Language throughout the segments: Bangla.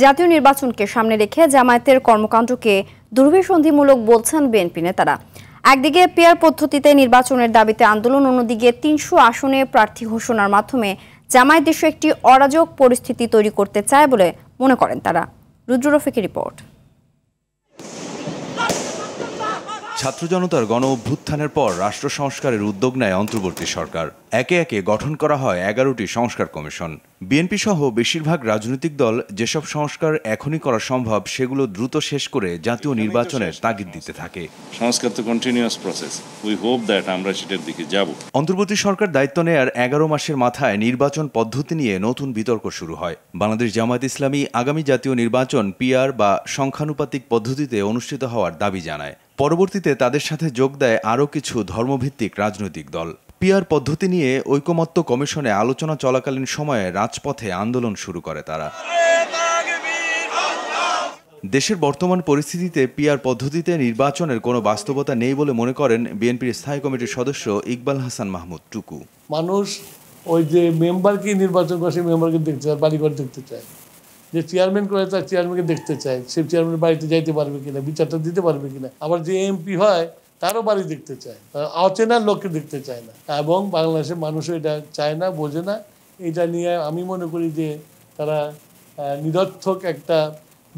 জাতীয় নির্বাচনকে সামনে রেখে জামায়াতের কর্মকাণ্ডকে দুর্বিসন্ধিমূলক বলছেন বিএনপি নেতারা। একদিকে পিআর পদ্ধতিতে নির্বাচনের দাবিতে আন্দোলন, অন্যদিকে ৩০০ আসনে প্রার্থী ঘোষণার মাধ্যমে জামায়াত দেশে একটি অরাজক পরিস্থিতি তৈরি করতে চায় বলে মনে করেন তারা। রুদ্র রফিকের রিপোর্ট। ছাত্র জনতার গণ অভ্যুত্থানের পর রাষ্ট্র সংস্কারের উদ্যোগ নেয় অন্তর্বর্তী সরকার। একে একে গঠন করা হয় ১১টি সংস্কার কমিশন। বিএনপি সহ বেশিরভাগ রাজনৈতিক দল যেসব সংস্কার এখনই করা সম্ভব সেগুলো দ্রুত শেষ করে জাতীয় নির্বাচনের তাগিদ দিতে থাকে। সংস্কার তো continuous process, we hope that আমরা সেটার দিকে যাব। অন্তর্বর্তী সরকার দায়িত্ব নেয়ার ১১ মাসের মাথায় নির্বাচন পদ্ধতি নিয়ে নতুন বিতর্ক শুরু হয়। বাংলাদেশ জামায়াত ইসলামী আগামী জাতীয় নির্বাচন পিআর বা সংখ্যানুপাতিক পদ্ধতিতে অনুষ্ঠিত হওয়ার দাবি জানায়। পরবর্তীতে তাদের সাথে যোগ দেয় আরও কিছু ধর্মভিত্তিক রাজনৈতিক দল। পিআর পদ্ধতি নিয়ে ঐকমত্য কমিশনে আলোচনা চলাকালীন সময়ে রাজপথে আন্দোলন শুরু করে তারা। দেশের বর্তমান পরিস্থিতিতে পিআর পদ্ধতিতে নির্বাচনের কোনো বাস্তবতা নেই বলে মনে করেন বিএনপির স্থায়ী কমিটির সদস্য ইকবাল হাসান মাহমুদ টুকু। মানুষ ওই যে মেম্বারকে নির্বাচন করে সেই মেম্বারকে দেখতে চায়, বাড়িঘর দেখতে চায়। যে চেয়ারম্যান করে তার চেয়ারম্যানকে দেখতে চায়, সে চেয়ারম্যান বাড়িতে যাইতে পারবে কিনা, বিচারটা দিতে পারবে কিনা। আবার যে এমপি হয় তারও বাড়ি দেখতে চায়, অচেনা লোককে দেখতে চায় না। এবং বাংলাদেশের মানুষও এটা চায় না, বোঝে না। এটা নিয়ে আমি মনে করি যে তারা নিরর্থক একটা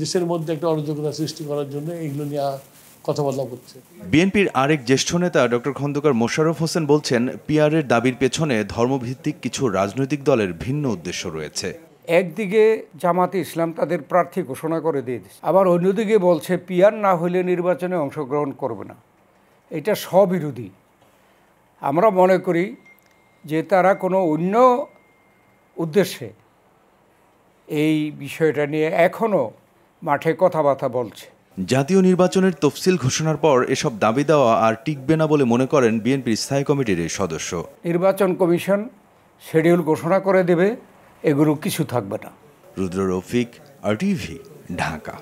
দেশের মধ্যে একটা অরাজকতা সৃষ্টি করার জন্য এগুলো নিয়ে কথাবার্তা করছে। বিএনপির আরেক জ্যেষ্ঠ নেতা ডক্টর খন্দকার মোশাররফ হোসেন বলছেন, পিআরের দাবির পেছনে ধর্মভিত্তিক কিছু রাজনৈতিক দলের ভিন্ন উদ্দেশ্য রয়েছে। একদিকে জামাতে ইসলাম তাদের প্রার্থী ঘোষণা করে দিয়ে দিচ্ছে, আবার অন্যদিকে বলছে পিআর না হলে নির্বাচনে অংশগ্রহণ করবে না। এটা স্ববিরোধী। আমরা মনে করি যে তারা কোনো অন্য উদ্দেশ্যে এই বিষয়টা নিয়ে এখনও মাঠে কথাবার্তা বলছে। জাতীয় নির্বাচনের তফসিল ঘোষণার পর এসব দাবি দেওয়া আর টিকবে না বলে মনে করেন বিএনপির স্থায়ী কমিটির এই সদস্য। নির্বাচন কমিশন শিডিউল ঘোষণা করে দেবে, এগুলো কিছু থাকবে না। রুদ্র রফিক, RTV, ঢাকা।